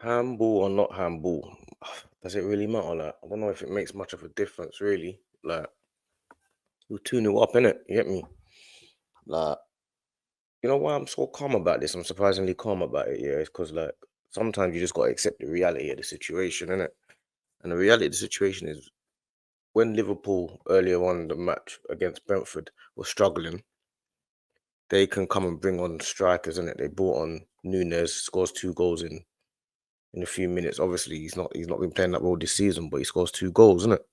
Handball or not handball, does it really matter? Like, I don't know if it makes much of a difference, really. Like, you're 2-0 up, innit? You get me? Like, you know why I'm so calm about this? I'm surprisingly calm about it, yeah. It's because, like, sometimes you just got to accept the reality of the situation, innit? And the reality of the situation is when Liverpool earlier on in the match against Brentford were struggling, they can come and bring on strikers, innit? They brought on Nunes, scores 2 goals in a few minutes. Obviously, he's not been playing that well this season, but he scores 2 goals, isn't it?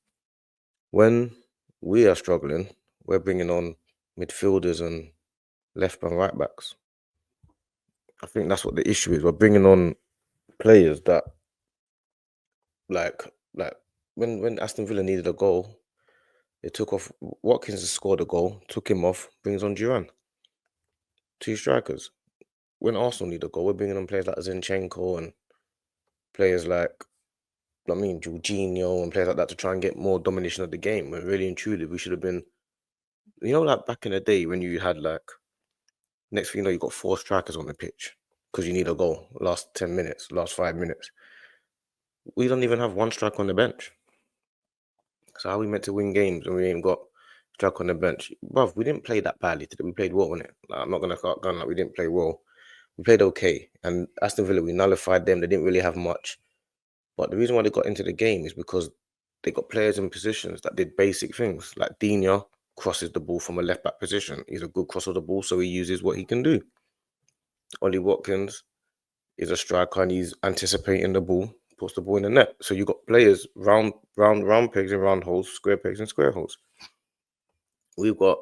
When we are struggling, we're bringing on midfielders and left and right backs. I think that's what the issue is. We're bringing on players that like when Aston Villa needed a goal, they took off Watkins to score the goal, took him off, brings on Duran, 2 strikers. When Arsenal need a goal, we're bringing on players like Zinchenko and players like Jorginho and players like that to try and get more domination of the game. When really and truly we should have been, like back in the day when you had like next thing you know, you got 4 strikers on the pitch because you need a goal last 10 minutes, last 5 minutes. We don't even have 1 striker on the bench. So how are we meant to win games when we ain't got striker on the bench? Bruv, we didn't play that badly today. We played well, innit? Like, I'm not gonna start gun like we didn't play well. We played okay. And Aston Villa, we nullified them. They didn't really have much. But the reason why they got into the game is because they got players in positions that did basic things. Like Digne crosses the ball from a left back position. He's a good crosser of the ball, so he uses what he can do. Ollie Watkins is a striker and he's anticipating the ball, puts the ball in the net. So you got players round pegs and round holes, square pegs and square holes. We've got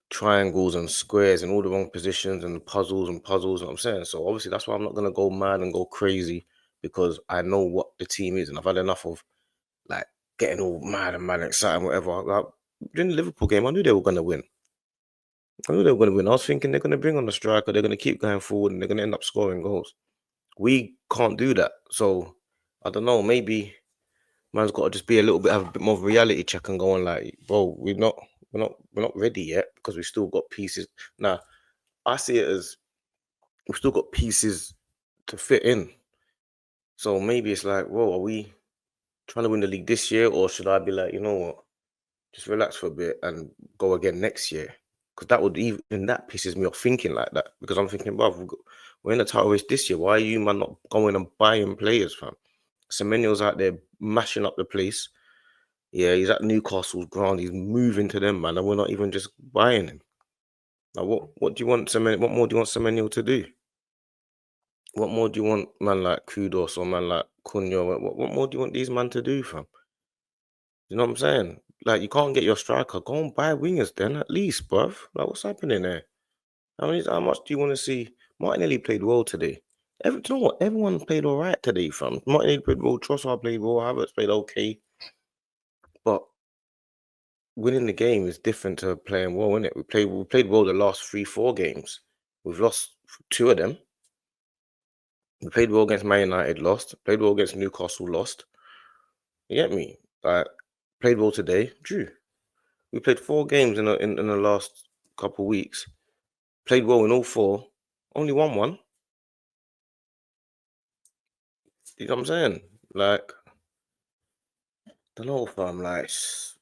triangles and squares in all the wrong positions and puzzles, you know what I'm saying? So obviously that's why I'm not gonna go mad and go crazy because I know what the team is and I've had enough of like getting all mad and excited, whatever. Like during the Liverpool game, I knew they were gonna win. I knew they were gonna win. I was thinking they're gonna bring on the striker, they're gonna keep going forward, and they're gonna end up scoring goals. We can't do that. So I don't know, maybe man's got to just be a little bit, have a bit more of a reality check and go on like, bro, we're not ready yet because we've still got pieces. Now, I see it as we've still got pieces to fit in. So maybe it's like, whoa, are we trying to win the league this year, or should I be like, you know what, just relax for a bit and go again next year? Because that would even that pisses me off thinking like that. Because I'm thinking, bro, we're in the title race this year. Why are you man not going and buying players, fam? Semenyo's out there mashing up the place. Yeah, he's at Newcastle's ground. He's moving to them, man, and we're not even just buying him. Like, what do you want Semenyo? What more do you want Semenyo to do? What more do you want man like Kudos or man like Cunha? What more do you want these man to do, fam? You know what I'm saying? Like, you can't get your striker. Go and buy wingers then, at least, bruv. Like, what's happening there? How much do you want to see? Martinelli played well today. Do you know what? Everyone played all right today, fam. Martinelli played well. Trossard played well. Havertz played okay. But winning the game is different to playing well, isn't it? We played well the last 3-4 games. We've lost 2 of them. We played well against Man United, lost. Played well against Newcastle, lost. You get me? Like, played well today, drew. We played 4 games in the last couple weeks. Played well in all 4. Only won 1. You know what I'm saying? Like, don't know, fam. Like,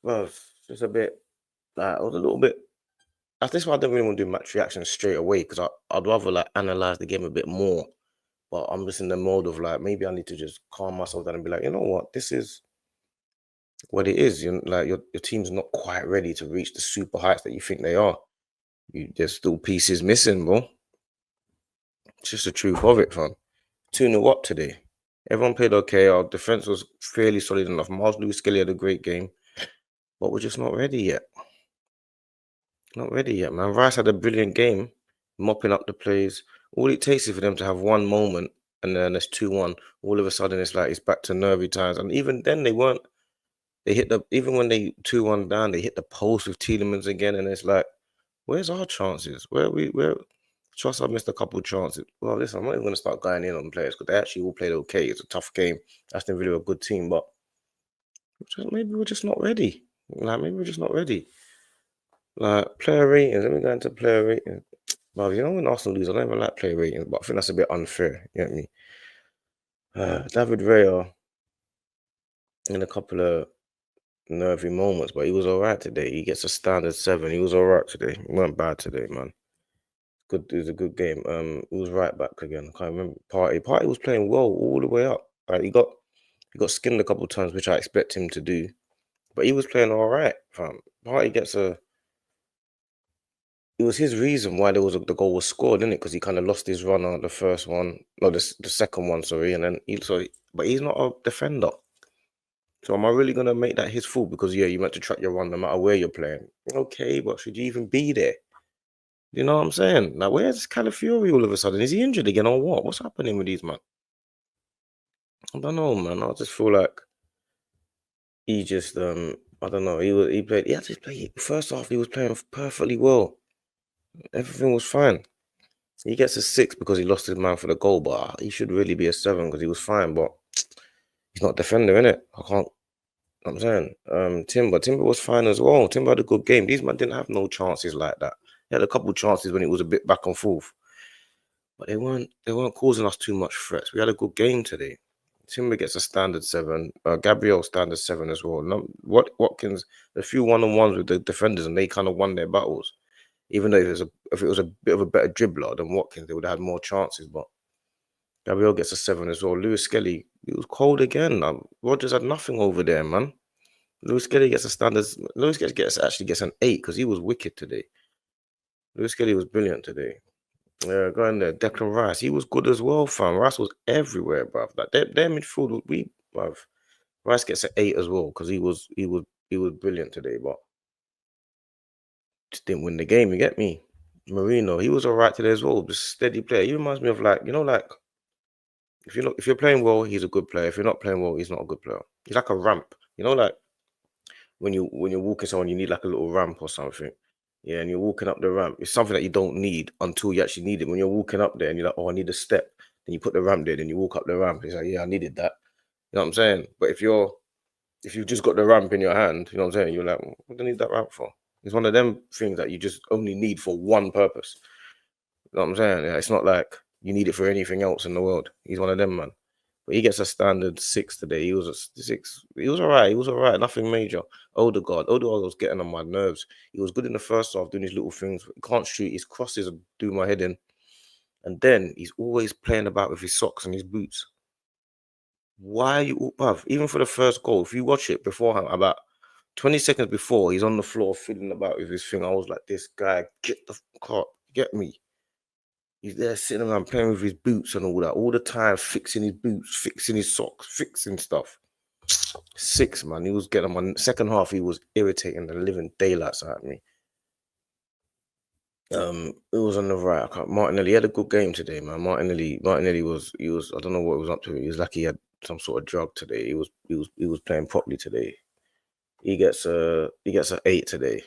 well, it's just a bit. Like, I was a little bit. That's why I don't really want to do match reactions straight away because I'd rather like analyze the game a bit more. But I'm just in the mode of like maybe I need to just calm myself down and be like, you know what, this is what it is. Like your team's not quite ready to reach the super heights that you think they are. There's still pieces missing, bro. It's just the truth of it, fam. 2-0 up today. Everyone played okay. Our defense was fairly solid enough. Miles Lewis Skelly had a great game, but we're just not ready yet. Not ready yet, man. Rice had a brilliant game, mopping up the plays. All it takes is for them to have one moment, and then it's 2-1. All of a sudden, it's like it's back to nervy times. And even then, they weren't. They hit the even when they 2-1 down, they hit the post with Tielemans again, and it's like, where's our chances? Where? Trust I missed a couple of chances. Well, listen, I'm not even going to start going in on players because they actually all played okay. It's a tough game. Aston Villa are a good team, but maybe we're just not ready. Like maybe we're just not ready. Like player ratings. Let me go into player ratings. Well, when Arsenal lose, I don't even like player ratings, but I think that's a bit unfair. You get me? David Raya in a couple of nervy moments, but he was all right today. He gets a standard 7. He was all right today. He weren't bad today, man. Good, it was a good game. He was right back again. I can't remember. Party was playing well all the way up. Like he got skinned a couple of times, which I expect him to do, but he was playing all right, fam. Party gets a. It was his reason why the goal was scored, didn't it? Because he kind of lost his runner, the first one, no, the second one, sorry, and then but he's not a defender. So am I really gonna make that his fault? Because yeah, you meant to track your run no matter where you're playing. Okay, but should you even be there? You know what I'm saying? Like, where's Calafiori all of a sudden? Is he injured again or what? What's happening with these man? I don't know, man. I just feel like he just I don't know. He had to play first half. He was playing perfectly well. Everything was fine. He gets a 6 because he lost his man for the goal, but he should really be a 7 because he was fine. But he's not defender, innit? I can't. I'm saying, Timber was fine as well. Timber had a good game. These men didn't have no chances like that. They had a couple chances when it was a bit back and forth, but they weren't causing us too much threats. We had a good game today. Timber gets a standard 7. Gabriel standard 7 as well. No, Watkins, a few one-on-ones with the defenders, and they kind of won their battles. Even though if it was a bit of a better dribbler than Watkins, they would have had more chances. But Gabriel gets a 7 as well. Lewis Skelly, he was cold again. Rogers had nothing over there, man. Lewis Kelly gets a standard. Lewis Kelly actually gets an 8 because he was wicked today. Lewis Kelly was brilliant today. Going there, Declan Rice, he was good as well, fam. Rice was everywhere, bruv. Like their midfield was bruv. Rice gets an 8 as well because he was brilliant today, but just didn't win the game. You get me? Marino, he was alright today as well. Just steady player. He reminds me of like like if you're playing well, he's a good player. If you're not playing well, he's not a good player. He's like a ramp. Like when you're walking someone, you need like a little ramp or something. Yeah, and you're walking up the ramp. It's something that you don't need until you actually need it. When you're walking up there and you're like, oh, I need a step. Then you put the ramp there, then you walk up the ramp. It's like, yeah, I needed that. You know what I'm saying? But if you've just got the ramp in your hand, you know what I'm saying? You're like, what do I need that ramp for? It's one of them things that you just only need for one purpose. You know what I'm saying? Yeah, it's not like you need it for anything else in the world. He's one of them, man. But he gets a standard 6 today. He was a 6. He was all right. He was all right. Nothing major. Odegaard was getting on my nerves. He was good in the first half doing his little things. He can't shoot. His crosses do my head in. And then he's always playing about with his socks and his boots. Why are you, bruv? Even for the first goal, if you watch it beforehand, about 20 seconds before, he's on the floor fiddling about with his thing. I was like, this guy, get the fuck up. Get me. He's there sitting around playing with his boots and all that, all the time, fixing his boots, fixing his socks, fixing stuff. 6, man. He was getting on my second half. He was irritating the living daylights out of me. It was on the right. Martinelli had a good game today, man. Martinelli was. I don't know what he was up to. He was like he had some sort of drug today. He was playing properly today. He gets a 8 today.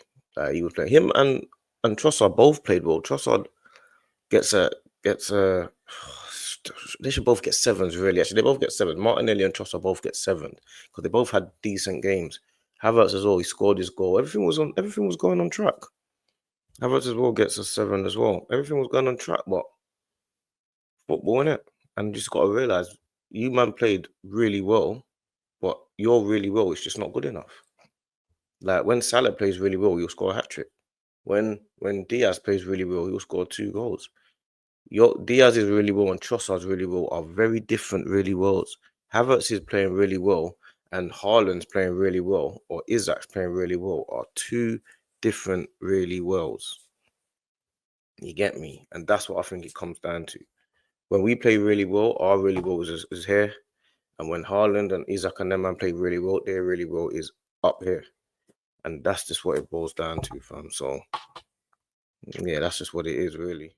He was playing him and Trossard both played well. Trossard gets a. They should both get 7s, really. Actually, they both get 7s. Martinelli and Trossard both get 7s because they both had decent games. Havertz as well. He scored his goal. Everything was going on track. Havertz as well gets a 7 as well. Everything was going on track, but football, innit? And you just got to realize you man played really well, but you're really well. It's just not good enough. Like when Salah plays really well, you'll score a hat trick. When Diaz plays really well, he'll score 2 goals. Your Diaz is really well and Trossard's really well are very different really wells. Havertz is playing really well and Haaland's playing really well or Isaac's playing really well are 2 different really wells. You get me? And that's what I think it comes down to. When we play really well, our really well is here. And when Haaland and Isaac and them man play really well, their really well is up here. And that's just what it boils down to, fam. So, yeah, that's just what it is, really.